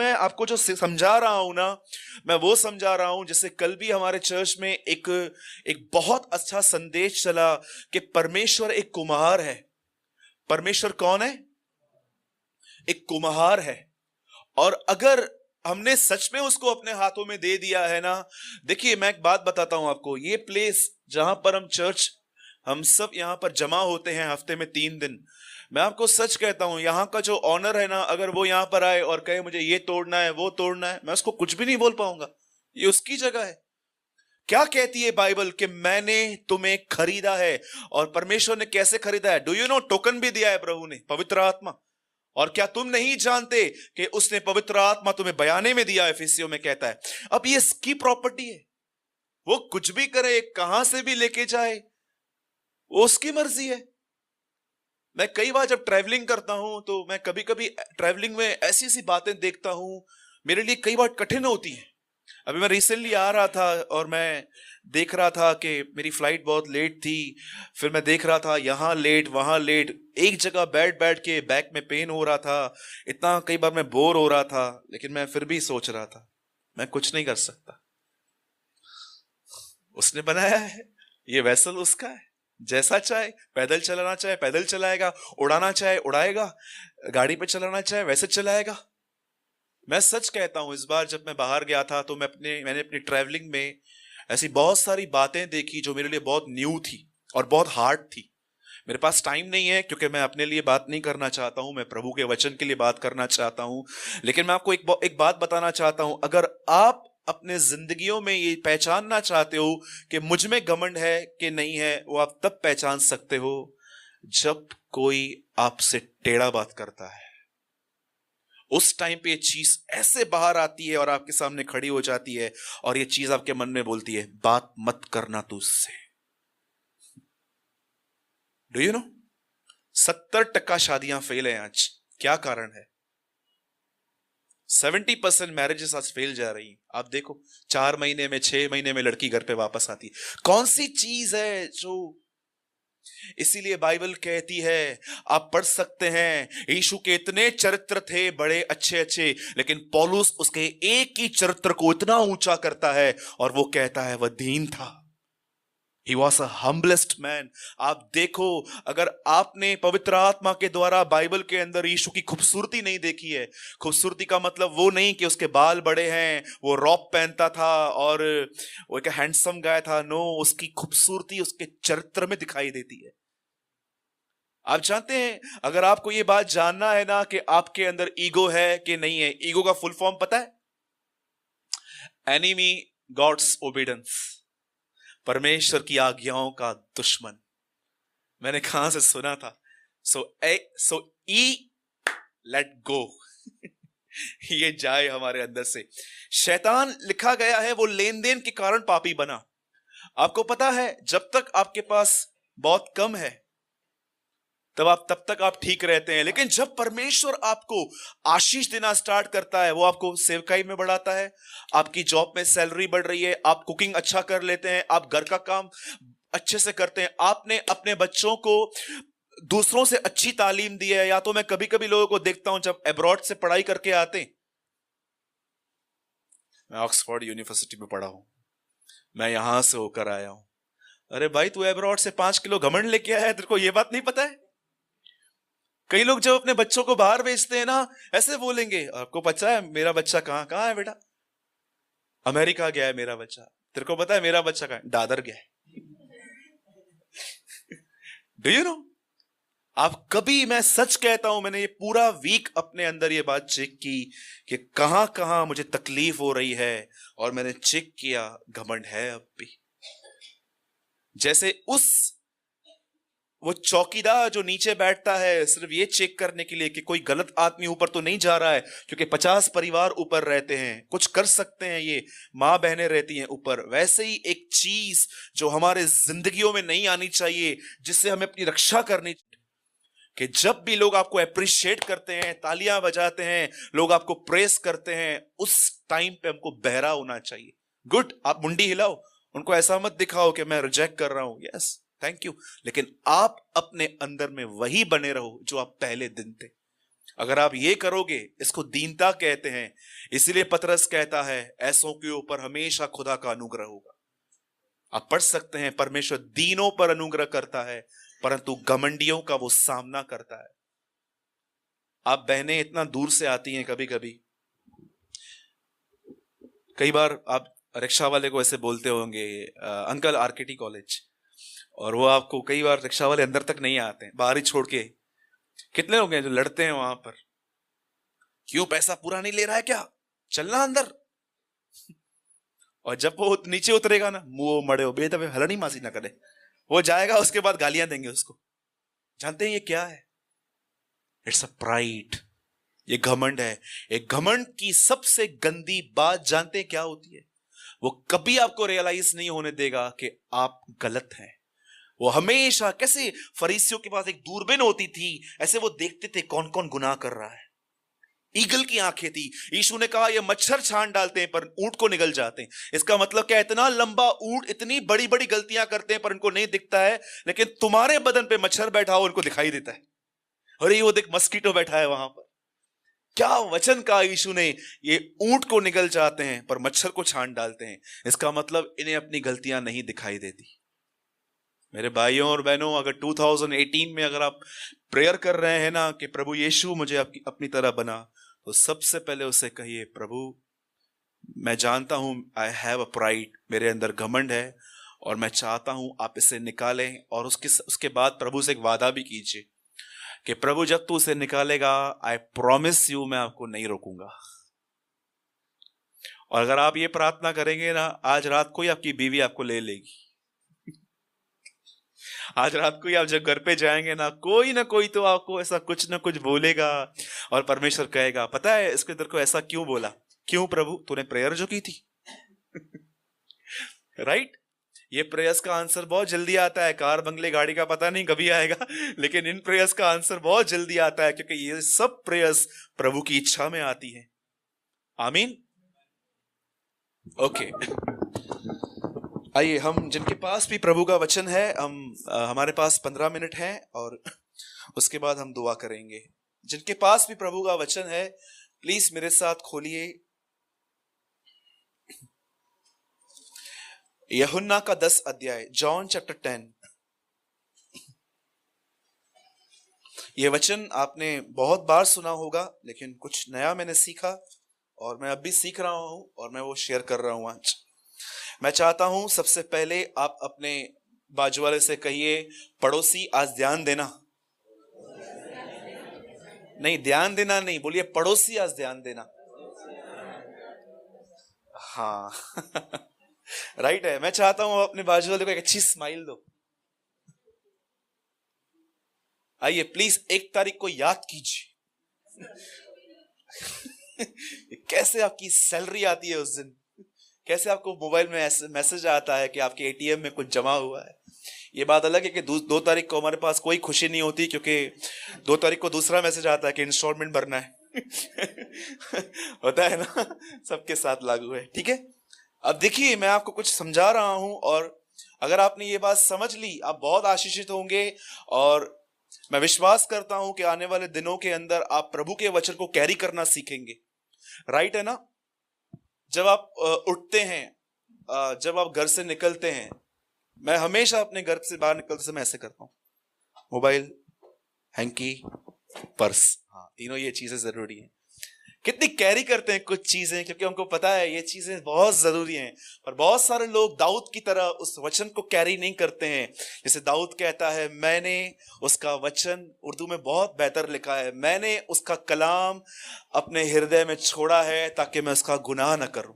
मैं आपको जो समझा रहा हूं ना, मैं वो समझा रहा हूं जैसे कल भी हमारे चर्च में एक बहुत अच्छा संदेश चला कि परमेश्वर एक कुम्हार है। परमेश्वर कौन है? एक कुम्हार है। और अगर हमने सच में उसको अपने हाथों में दे दिया है ना, देखिए मैं एक बात बताता हूं आपको, ये प्लेस जहां पर हम सब यहां पर जमा होते हैं हफ्ते में 3 दिन, मैं आपको सच कहता हूं, यहां का जो ऑनर है ना, अगर वो यहां पर आए और कहे मुझे ये तोड़ना है वो तोड़ना है, मैं उसको कुछ भी नहीं बोल पाऊंगा। ये उसकी जगह है। क्या कहती है बाइबल? कि मैंने तुम्हें खरीदा है। और परमेश्वर ने कैसे खरीदा है? Do you know? टोकन भी दिया है प्रभु ने, पवित्र आत्मा। और क्या तुम नहीं जानते कि उसने पवित्र आत्मा तुम्हें बयाने में दिया है? इफिसियों में कहता है। अब ये इसकी प्रॉपर्टी है, वो कुछ भी करे, कहां से भी लेके जाए, वो उसकी मर्जी है। मैं कई बार जब ट्रैवलिंग करता हूं तो मैं कभी कभी ट्रैवलिंग में ऐसी ऐसी बातें देखता हूं, मेरे लिए कई बार कठिन होती है। अभी मैं रिसेंटली आ रहा था और मैं देख रहा था कि मेरी फ्लाइट बहुत लेट थी। फिर मैं देख रहा था यहां लेट वहां लेट, एक जगह बैठ बैठ के बैक में पेन हो रहा था, इतना कई बार मैं बोर हो रहा था। लेकिन मैं फिर भी सोच रहा था मैं कुछ नहीं कर सकता, उसने बनाया है, ये वेसल उसका है। जैसा चाहे पैदल चलाना चाहे पैदल चलाएगा, उड़ाना चाहे उड़ाएगा, गाड़ी पे चलाना चाहे वैसे चलाएगा। मैं सच कहता हूं, इस बार जब मैं बाहर गया था तो मैंने अपनी ट्रैवलिंग में ऐसी बहुत सारी बातें देखी जो मेरे लिए बहुत न्यू थी और बहुत हार्ड थी। मेरे पास टाइम नहीं है क्योंकि मैं अपने लिए बात नहीं करना चाहता हूं, मैं प्रभु के वचन के लिए बात करना चाहता हूं। लेकिन मैं आपको एक बात बताना चाहता हूं, अगर आप अपने जिंदगियों में ये पहचानना चाहते हो कि मुझ में घमंड है कि नहीं है, वो आप तब पहचान सकते हो जब कोई आपसे टेढ़ा बात करता है। उस टाइम पे ये चीज ऐसे बाहर आती है और आपके सामने खड़ी हो जाती है और ये चीज आपके मन में बोलती है, बात मत करना तू उससे। डू यू नो 70% शादियां फेल हैं आज। क्या कारण है? 70% मैरिजेस आज फेल जा रही हैं। आप देखो 4 महीने में 6 महीने में लड़की घर पे वापस आती है। कौन सी चीज है जो, इसीलिए बाइबल कहती है, आप पढ़ सकते हैं, यीशु के इतने चरित्र थे बड़े अच्छे अच्छे, लेकिन पौलुस उसके एक ही चरित्र को इतना ऊंचा करता है और वो कहता है वह दीन था। He was a humblest man। आप देखो, अगर आपने पवित्र आत्मा के द्वारा बाइबल के अंदर यीशु की खूबसूरती नहीं देखी है, खूबसूरती का मतलब वो नहीं कि उसके बाल बड़े हैं, वो रॉब पहनता था और वो एक हैंडसम गाय था। नो, उसकी खूबसूरती उसके चरित्र में दिखाई देती है। आप जानते हैं, अगर आपको ये बात जानना है ना कि आपके अंदर ईगो है कि नहीं है, ईगो का फुल फॉर्म पता है? एनिमी गॉड्स ओबीडेंस, परमेश्वर की आज्ञाओं का दुश्मन। मैंने कहां से सुना था? सो ई लेट गो ये जाए हमारे अंदर से। शैतान लिखा गया है वो लेन देन के कारण पापी बना। आपको पता है, जब तक आपके पास बहुत कम है तब तक आप ठीक रहते हैं, लेकिन जब परमेश्वर आपको आशीष देना स्टार्ट करता है, वो आपको सेवकाई में बढ़ाता है, आपकी जॉब में सैलरी बढ़ रही है, आप कुकिंग अच्छा कर लेते हैं, आप घर का काम अच्छे से करते हैं, आपने अपने बच्चों को दूसरों से अच्छी तालीम दी है। या तो मैं कभी कभी लोगों को देखता हूं जब अब्रॉड से पढ़ाई करके आते हैं, मैं ऑक्सफोर्ड यूनिवर्सिटी में पढ़ा हूं, मैं यहां से होकर आया हूं। अरे भाई, तू अब्रॉड से 5 किलो घमंड लेके आया है, तेरे को यह बात नहीं पता है? कई लोग जब अपने बच्चों को बाहर भेजते हैं ना, ऐसे बोलेंगे, आपको पता है मेरा बच्चा कहां कहां है बेटा? अमेरिका गया है मेरा बच्चा। तेरे को पता है मेरा बच्चा कहां है? दादर गया है। Do you know? आप कभी, मैं सच कहता हूं, मैंने ये पूरा वीक अपने अंदर ये बात चेक की कि कहां कहां मुझे तकलीफ हो रही है, और मैंने चेक किया घमंड है अब भी। जैसे वो चौकीदार जो नीचे बैठता है सिर्फ ये चेक करने के लिए कि कोई गलत आदमी ऊपर तो नहीं जा रहा है, क्योंकि 50 परिवार ऊपर रहते हैं, कुछ कर सकते हैं, ये मां बहनें रहती हैं ऊपर। वैसे ही एक चीज जो हमारे जिंदगियों में नहीं आनी चाहिए, जिससे हमें अपनी रक्षा करनी, कि जब भी लोग आपको अप्रिशिएट करते हैं, तालियां बजाते हैं, लोग आपको प्रेस करते हैं, उस टाइम पे हमको बहरा होना चाहिए। गुड, आप मुंडी हिलाओ, उनको ऐसा मत दिखाओ कि मैं रिजेक्ट कर रहा हूं, यस थैंक यू, लेकिन आप अपने अंदर में वही बने रहो जो आप पहले दिन थे। अगर आप ये करोगे, इसको दीनता कहते हैं। इसीलिए पतरस कहता है ऐसों के ऊपर हमेशा खुदा का अनुग्रह होगा। आप पढ़ सकते हैं, परमेश्वर दीनों पर अनुग्रह करता है परंतु घमंडियों का वो सामना करता है। आप बहनें इतना दूर से आती हैं, कभी कभी कई बार आप रिक्शा वाले को ऐसे बोलते होंगे अंकल आरकेटी कॉलेज, और वो आपको कई बार रिक्शा वाले अंदर तक नहीं आते हैं, बाहर ही छोड़ के। कितने लोग हैं जो लड़ते हैं वहां पर, क्यों पैसा पूरा नहीं ले रहा है क्या, चलना अंदर। और जब वो नीचे उतरेगा ना, मुंह मड़े हो बेटा हलनी मासी ना करे, वो जाएगा, उसके बाद गालियां देंगे उसको। जानते हैं ये क्या है? इट्स अ प्राइड, ये घमंड है। एक घमंड की सबसे गंदी बात जानते हैं क्या होती है? वो कभी आपको रियलाइज नहीं होने देगा कि आप गलत हैं। वो हमेशा, कैसे फरीसियों के पास एक दूरबीन होती थी, ऐसे वो देखते थे कौन कौन गुनाह कर रहा है। ईगल की आंखें थी। यीशु ने कहा ये मच्छर छान डालते हैं पर ऊंट को निगल जाते हैं। इसका मतलब क्या? इतना लंबा ऊंट इतनी बड़ी बड़ी गलतियां करते हैं पर इनको नहीं दिखता है, लेकिन तुम्हारे बदन पे मच्छर बैठा हो उनको दिखाई देता है। अरे वो देख मस्कीटो बैठा है वहां पर। क्या वचन कहा यीशु ने? ये ऊंट को निगल जाते हैं पर मच्छर को छान डालते हैं। इसका मतलब इन्हें अपनी गलतियां नहीं दिखाई देती। मेरे भाइयों और बहनों, अगर 2018 में अगर आप प्रेयर कर रहे हैं ना कि प्रभु यीशु मुझे अपनी तरह बना, तो सबसे पहले उसे कहिए, प्रभु मैं जानता हूं आई हैव अ प्राइड, मेरे अंदर घमंड है और मैं चाहता हूं आप इसे निकालें। और उसके बाद प्रभु से एक वादा भी कीजिए कि प्रभु जब तू उसे निकालेगा, आई प्रॉमिस यू, मैं आपको नहीं रोकूंगा। और अगर आप ये प्रार्थना करेंगे ना, आज रात को ही आपकी बीवी आपको ले लेगी। आज रात को ही आप जब घर पे जाएंगे ना कोई तो आपको ऐसा कुछ ना कुछ बोलेगा और परमेश्वर कहेगा, पता है इसके इधर को ऐसा क्यों बोला? क्यों प्रभु? तूने प्रेयर जो की थी। राइट? ये प्रेयर्स का आंसर बहुत जल्दी आता है। कार बंगले गाड़ी का पता नहीं कभी आएगा, लेकिन इन प्रेयर्स का आंसर बहुत जल्दी आता है, क्योंकि ये सब प्रेयर्स प्रभु की इच्छा में आती है। आमीन। ओके, आइए हम जिनके पास भी प्रभु का वचन है, हमारे पास 15 मिनट है और उसके बाद हम दुआ करेंगे। जिनके पास भी प्रभु का वचन है, प्लीज मेरे साथ खोलिए यूहन्ना का 10 अध्याय, जॉन चैप्टर 10। यह वचन आपने बहुत बार सुना होगा, लेकिन कुछ नया मैंने सीखा और मैं अब भी सीख रहा हूं और मैं वो शेयर कर रहा हूं आज। मैं चाहता हूं सबसे पहले आप अपने बाजू वाले से कहिए, पड़ोसी आज ध्यान देना। नहीं, ध्यान देना नहीं, बोलिए पड़ोसी आज ध्यान देना। हाँ राइट है। मैं चाहता हूं अपने बाजू वाले को एक अच्छी स्माइल दो। आइए प्लीज 1 तारीख को याद कीजिए। कैसे आपकी सैलरी आती है उस दिन, कैसे आपको मोबाइल में मैसेज आता है कि आपके एटीएम में कुछ जमा हुआ है। ये बात अलग है कि 2 तारीख को हमारे पास कोई खुशी नहीं होती, क्योंकि 2 तारीख को दूसरा मैसेज आता है कि इंस्टॉलमेंट भरना है। होता है ना, सबके साथ लागू है। ठीक है, अब देखिए मैं आपको कुछ समझा रहा हूं और अगर आपने ये बात समझ ली, आप बहुत आशीषित होंगे। और मैं विश्वास करता हूं कि आने वाले दिनों के अंदर आप प्रभु के वचन को कैरी करना सीखेंगे। राइट है ना? जब आप उठते हैं, जब आप घर से निकलते हैं, मैं हमेशा अपने घर से बाहर निकलते समय ऐसे करता हूं, मोबाइल, हैंकी, पर्स। हाँ, तीनों ये चीजें जरूरी हैं। कितनी कैरी करते हैं कुछ चीजें, क्योंकि हमको पता है ये चीजें बहुत जरूरी हैं। पर बहुत सारे लोग दाऊद की तरह उस वचन को कैरी नहीं करते हैं। जैसे दाऊद कहता है, मैंने उसका वचन, उर्दू में बहुत बेहतर लिखा है, मैंने उसका कलाम अपने हृदय में छोड़ा है ताकि मैं उसका गुनाह न करूं।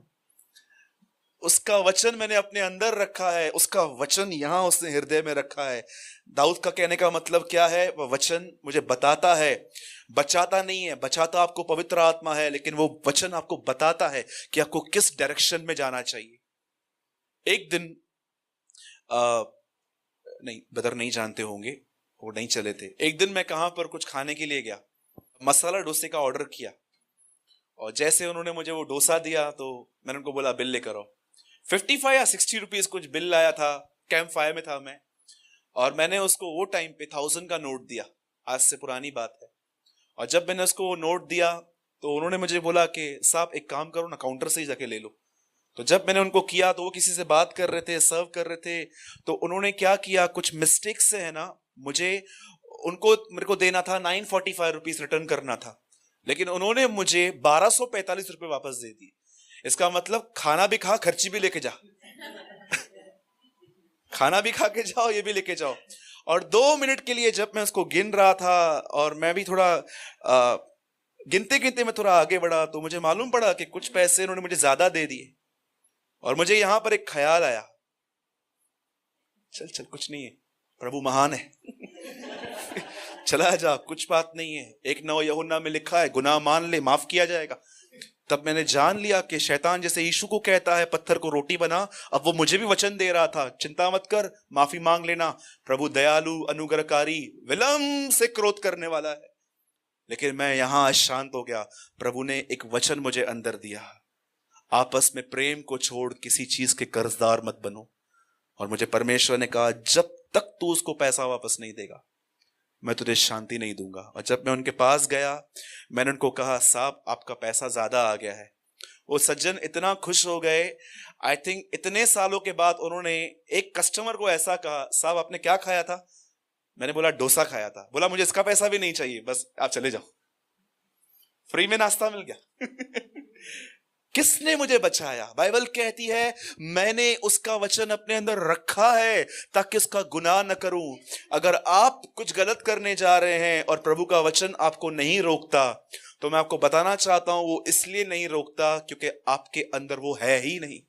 उसका वचन मैंने अपने अंदर रखा है, उसका वचन यहां उसने हृदय में रखा है। दाऊद का कहने का मतलब क्या है? वह वचन मुझे बताता है, बचाता नहीं है। बचाता आपको पवित्र आत्मा है, लेकिन वो वचन आपको बताता है कि आपको किस डायरेक्शन में जाना चाहिए। एक दिन नहीं, बदर नहीं जानते होंगे, वो नहीं चले थे। एक दिन मैं कहां पर कुछ खाने के लिए गया, मसाला डोसे का ऑर्डर किया, और जैसे उन्होंने मुझे वो डोसा दिया तो मैंने उनको बोला बिल लेकर आओ। 55 या 60 रुपीज कुछ बिल लाया था। कैंप फायर में था मैं, और मैंने उसको वो टाइम पे 1000 का नोट दिया, आज से पुरानी बात है। और जब मैंने उसको नोट दिया तो उन्होंने मुझे बोला कि साहब एक काम करो ना, काउंटर से ही जाके ले लो। तो जब मैंने उनको किया तो वो किसी से बात कर रहे थे, सर्व कर रहे थे, तो उन्होंने क्या किया, कुछ मिस्टेक से है ना, मुझे उनको मेरे को देना था 945 रिटर्न करना था, लेकिन उन्होंने मुझे 1245 वापस दे दिए। इसका मतलब खाना भी खा, खर्ची भी लेके जा। खाना भी खा के जाओ, ये भी लेके जाओ। और 2 मिनट के लिए जब मैं उसको गिन रहा था और मैं भी थोड़ा गिनते गिनते मैं थोड़ा आगे बढ़ा, तो मुझे मालूम पड़ा कि कुछ पैसे उन्होंने मुझे ज्यादा दे दिए। और मुझे यहां पर एक ख्याल आया, चल चल कुछ नहीं है, प्रभु महान है। चला जा, कुछ बात नहीं है। 1 यूहन्ना में लिखा है गुनाह मान ले, माफ किया जाएगा। तब मैंने जान लिया कि शैतान जैसे यीशु को कहता है पत्थर को रोटी बना, अब वो मुझे भी वचन दे रहा था, चिंता मत कर, माफी मांग लेना, प्रभु दयालु अनुग्रहकारी विलंब से क्रोध करने वाला है। लेकिन मैं यहां शांत हो गया। प्रभु ने एक वचन मुझे अंदर दिया, आपस में प्रेम को छोड़ किसी चीज के कर्जदार मत बनो। और मुझे परमेश्वर ने कहा जब तक तू उसको पैसा वापस नहीं देगा मैं तुझे शांति नहीं दूंगा। और जब मैं उनके पास गया, मैंने उनको कहा साहब आपका पैसा ज्यादा आ गया है। वो सज्जन इतना खुश हो गए। आई थिंक इतने सालों के बाद उन्होंने एक कस्टमर को ऐसा कहा, साहब आपने क्या खाया था? मैंने बोला डोसा खाया था। बोला मुझे इसका पैसा भी नहीं चाहिए, बस आप चले जाओ, फ्री में नाश्ता मिल गया। किसने मुझे बचाया? बाइबल कहती है मैंने उसका वचन अपने अंदर रखा है ताकि उसका गुनाह न करूं। अगर आप कुछ गलत करने जा रहे हैं और प्रभु का वचन आपको नहीं रोकता, तो मैं आपको बताना चाहता हूं वो इसलिए नहीं रोकता क्योंकि आपके अंदर वो है ही नहीं।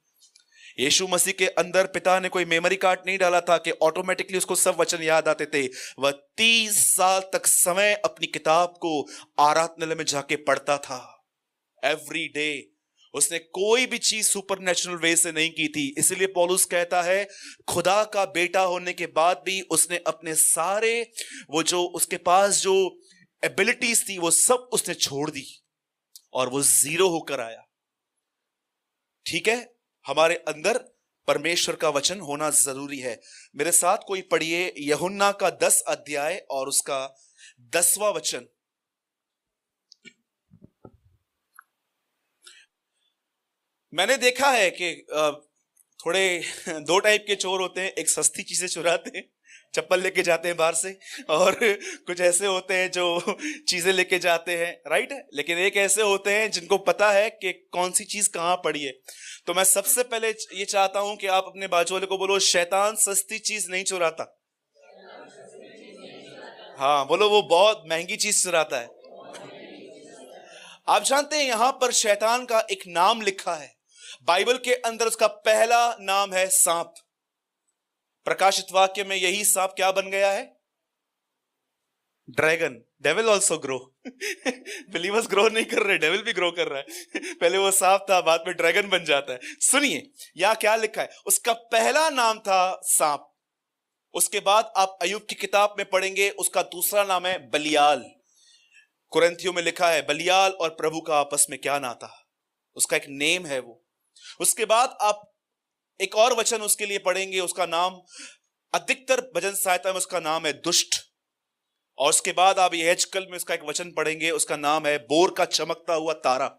यीशु मसीह के अंदर पिता ने कोई मेमोरी कार्ड नहीं डाला था कि ऑटोमेटिकली उसको सब वचन याद आते थे। वह 30 साल तक समय अपनी किताब को आराधनालय में जाके पढ़ता था। एवरी डे उसने कोई भी चीज सुपरनेचुरल वे से नहीं की थी। इसलिए पौलुस कहता है खुदा का बेटा होने के बाद भी उसने अपने सारे वो जो उसके पास जो एबिलिटीज थी वो सब उसने छोड़ दी और वो जीरो होकर आया। ठीक है, हमारे अंदर परमेश्वर का वचन होना जरूरी है। मेरे साथ कोई पढ़िए यूहन्ना का 10 अध्याय और उसका 10वां वचन। मैंने देखा है कि थोड़े 2 टाइप के चोर होते हैं। एक सस्ती चीजें चुराते हैं, चप्पल लेके जाते हैं बाहर से, और कुछ ऐसे होते हैं जो चीजें लेके जाते हैं, राइट है। लेकिन एक ऐसे होते हैं जिनको पता है कि कौन सी चीज कहां पड़ी है। तो मैं सबसे पहले ये चाहता हूं कि आप अपने बाजू वाले को बोलो शैतान सस्ती चीज नहीं चुराता। हाँ बोलो, वो बहुत महंगी चीज चुराता है। आप जानते हैं यहां पर शैतान का एक नाम लिखा है बाइबल के अंदर, उसका पहला नाम है सांप। प्रकाशित वाक्य में यही सांप क्या बन गया है? Dragon. Devil also grow. Believers grow नहीं कर रहे, डेविल भी ग्रो कर रहा है। पहले वो सांप था, बाद में ड्रैगन बन जाता है। सुनिए यहां क्या लिखा है, उसका पहला नाम था सांप। उसके बाद आप अय्यूब की किताब में पढ़ेंगे, उसका दूसरा नाम है बलियाल। कुरिन्थियों में लिखा है बलियाल और प्रभु का आपस में क्या नाता, उसका एक नेम है वो। उसके बाद आप एक और वचन उसके लिए पढ़ेंगे, उसका नाम अधिकतर भजन सहायता में उसका नाम है दुष्ट। और उसके बाद आप यहेजकल में उसका एक वचन पढ़ेंगे, उसका नाम है बोर का चमकता हुआ तारा।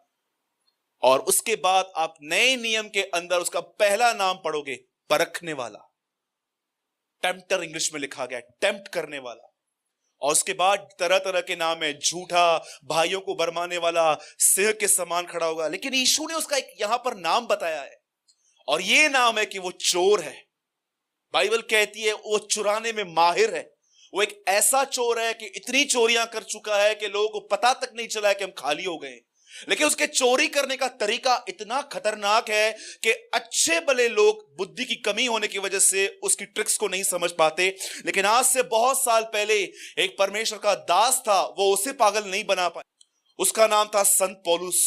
और उसके बाद आप नए नियम के अंदर उसका पहला नाम पढ़ोगे, परखने वाला। टेम्पटर इंग्लिश में लिखा गया, टेम्प्ट करने वाला। और उसके बाद तरह तरह के नाम है, झूठा, भाइयों को बरमाने वाला, सिंह के समान खड़ा होगा। लेकिन यीशु ने उसका एक यहां पर नाम बताया है, और ये नाम है कि वो चोर है। बाइबल कहती है वो चुराने में माहिर है। वो एक ऐसा चोर है कि इतनी चोरियां कर चुका है कि लोगों को पता तक नहीं चला है कि हम खाली हो गए। लेकिन उसके चोरी करने का तरीका इतना खतरनाक है कि अच्छे भले लोग बुद्धि की कमी होने की वजह से उसकी ट्रिक्स को नहीं समझ पाते। लेकिन आज से बहुत साल पहले एक परमेश्वर का दास था, वो उसे पागल नहीं बना पाए। उसका नाम था संत पौलुस।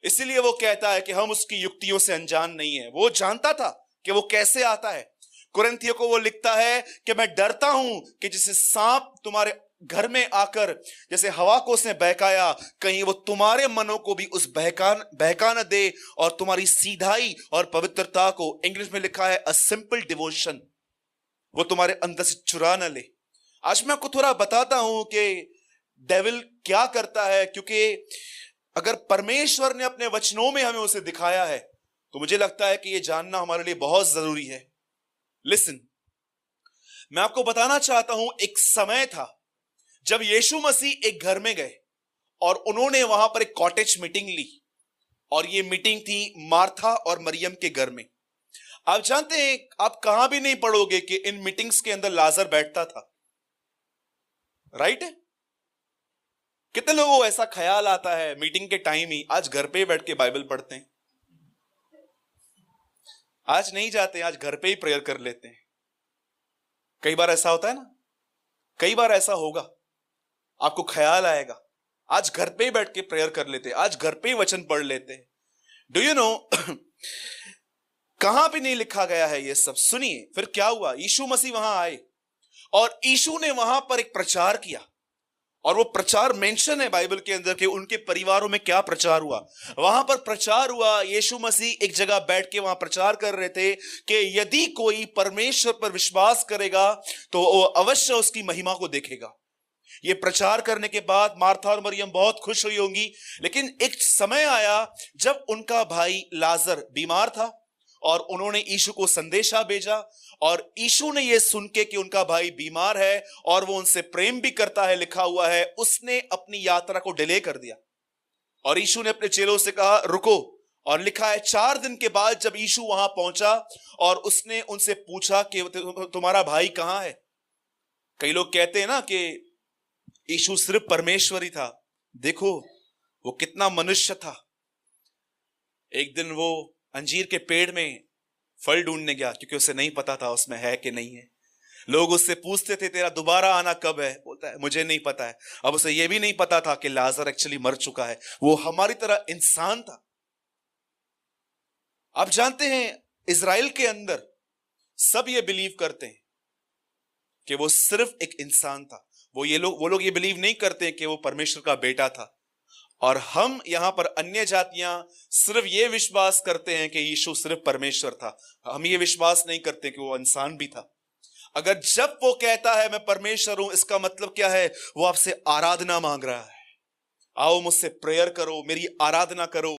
इसीलिए वो कहता है कि हम उसकी युक्तियों से अनजान नहीं है। वो जानता था कि वो कैसे आता है। कुरिन्थियों को वो लिखता है कि मैं डरता हूं कि जैसे सांप तुम्हारे घर में आकर जैसे हवा को उसने बहकाया, कहीं वो तुम्हारे मनों को भी उस बहका न दे और तुम्हारी सीधाई और पवित्रता को, इंग्लिश में लिखा है अ सिंपल डिवोशन, वो तुम्हारे अंदर से चुरा न ले। आज मैं आपको थोड़ा बताता हूं कि डेविल क्या करता है, क्योंकि अगर परमेश्वर ने अपने वचनों में हमें उसे दिखाया है तो मुझे लगता है कि यह जानना हमारे लिए बहुत जरूरी है। लिसन, मैं आपको बताना चाहता हूं, एक समय था जब यीशु मसीह एक घर में गए और उन्होंने वहां पर एक कॉटेज मीटिंग ली, और यह मीटिंग थी मार्था और मरियम के घर में। आप जानते हैं, आप कहां भी नहीं पढ़ोगे कि इन मीटिंग्स के अंदर लाजर बैठता था, राइट? कितने लोगों को ऐसा ख्याल आता है मीटिंग के टाइम ही, आज घर पे ही बैठ के बाइबल पढ़ते हैं, आज नहीं जाते, आज घर पे ही प्रेयर कर लेते हैं। कई बार ऐसा होता है ना, कई बार ऐसा होगा, आपको ख्याल आएगा आज घर पे ही बैठ के प्रेयर कर लेते हैं, आज घर पे ही वचन पढ़ लेते हैं। डू यू नो कहां भी नहीं लिखा गया है ये सब। सुनिए फिर क्या हुआ, यीशु मसीह वहां आए और यीशु ने वहां पर एक प्रचार किया, और वो प्रचार मेंशन है बाइबल के अंदर कि उनके परिवारों में क्या प्रचार हुआ। वहां पर प्रचार हुआ, यीशु मसीह एक जगह बैठ के वहां प्रचार कर रहे थे कि यदि कोई परमेश्वर पर विश्वास करेगा तो वो अवश्य उसकी महिमा को देखेगा। ये प्रचार करने के बाद मार्था और मरियम बहुत खुश हुई होंगी, लेकिन एक समय आया जब उनका भाई लाजर बीमार था और उन्होंने यीशु को संदेशा भेजा, और यीशु ने यह सुन के कि उनका भाई बीमार है और वो उनसे प्रेम भी करता है, लिखा हुआ है, उसने अपनी यात्रा को डिले कर दिया। और यीशु ने अपने चेलों से कहा रुको, और लिखा है 4 दिन के बाद जब यीशु वहां पहुंचा और उसने उनसे पूछा कि तुम्हारा भाई कहां है। कई लोग कहते हैं ना कि यीशु सिर्फ परमेश्वर ही था, देखो वो कितना मनुष्य था। एक दिन वो अंजीर के पेड़ में फल ढूंढने गया क्योंकि उसे नहीं पता था उसमें है कि नहीं है। लोग उससे पूछते थे तेरा दोबारा आना कब है, बोलता है मुझे नहीं पता है। अब उसे यह भी नहीं पता था कि लाजर एक्चुअली मर चुका है, वो हमारी तरह इंसान था। आप जानते हैं इजराइल के अंदर सब ये बिलीव करते हैं कि वो सिर्फ एक इंसान था। वो लोग ये बिलीव नहीं करते कि वो परमेश्वर का बेटा था। और हम यहां पर अन्य जातियां सिर्फ ये विश्वास करते हैं कि यीशु सिर्फ परमेश्वर था, हम ये विश्वास नहीं करते कि वो इंसान भी था। अगर जब वो कहता है मैं परमेश्वर हूं, इसका मतलब क्या है, वो आपसे आराधना मांग रहा है। आओ मुझसे प्रेयर करो, मेरी आराधना करो।